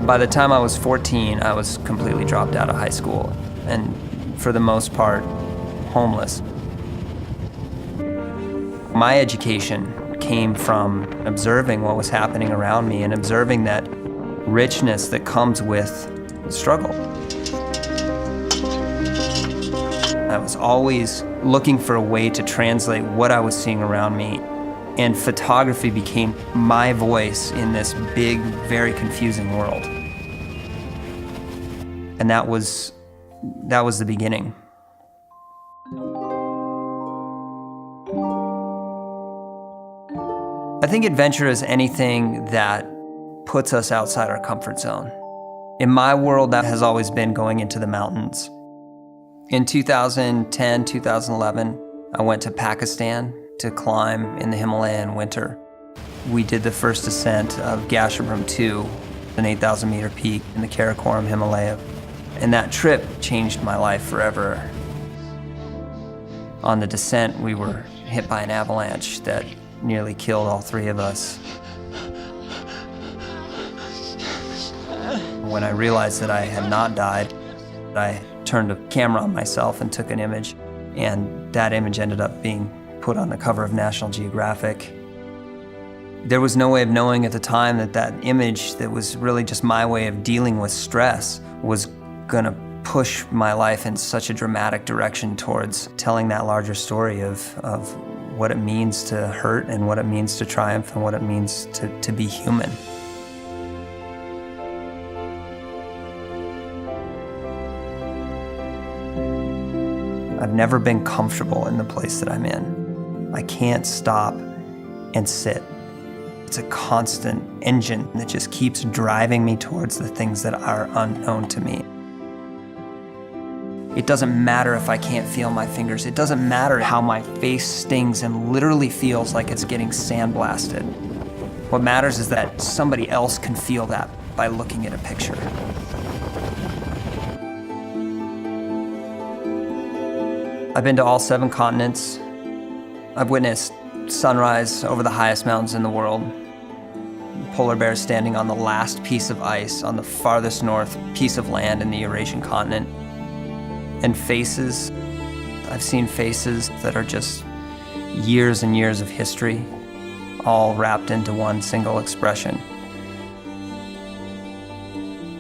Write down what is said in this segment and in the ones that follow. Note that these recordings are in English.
By the time I was 14, I was completely dropped out of high school and, for the most part, homeless. My education came from observing what was happening around me and observing that richness that comes with struggle. I was always looking for a way to translate what I was seeing around me, and photography became my voice in this big, very confusing world. And that was the beginning. I think adventure is anything that puts us outside our comfort zone. In my world, that has always been going into the mountains. In 2010, 2011, I went to Pakistan to climb in the Himalaya in winter. We did the first ascent of Gasherbrum 2, an 8,000 meter peak in the Karakoram Himalaya. And that trip changed my life forever. On the descent, we were hit by an avalanche that nearly killed all three of us. When I realized that I had not died, I turned a camera on myself and took an image, and that image ended up being put on the cover of National Geographic. There was no way of knowing at the time that that image that was really just my way of dealing with stress was gonna push my life in such a dramatic direction towards telling that larger story of what it means to hurt and what it means to triumph and what it means to be human. I've never been comfortable in the place that I'm in. I can't stop and sit. It's a constant engine that just keeps driving me towards the things that are unknown to me. It doesn't matter if I can't feel my fingers. It doesn't matter how my face stings and literally feels like it's getting sandblasted. What matters is that somebody else can feel that by looking at a picture. I've been to all 7 continents. I've witnessed sunrise over the highest mountains in the world. Polar bears standing on the last piece of ice on the farthest north piece of land in the Eurasian continent. And faces, I've seen faces that are just years and years of history, all wrapped into one single expression.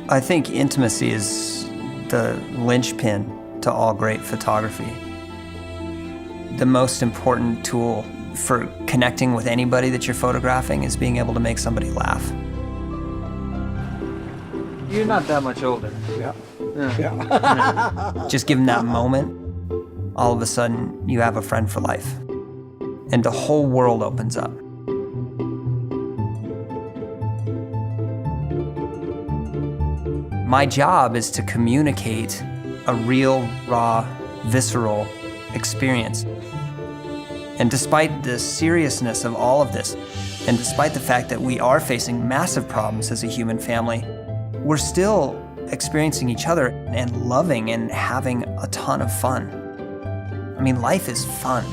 I think intimacy is the linchpin to all great photography. The most important tool for connecting with anybody that you're photographing is being able to make somebody laugh. You're not that much older. Yeah. Yeah. Just give them that moment, all of a sudden you have a friend for life. And the whole world opens up. My job is to communicate a real, raw, visceral experience. And despite the seriousness of all of this, and despite the fact that we are facing massive problems as a human family, we're still experiencing each other and loving and having a ton of fun. I mean, life is fun.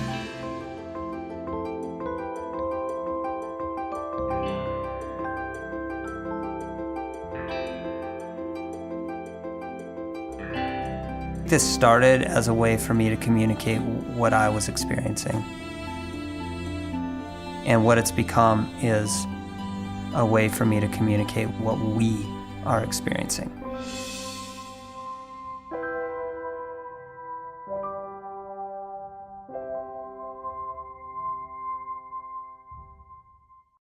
This started as a way for me to communicate what I was experiencing. And what it's become is a way for me to communicate what we are experiencing.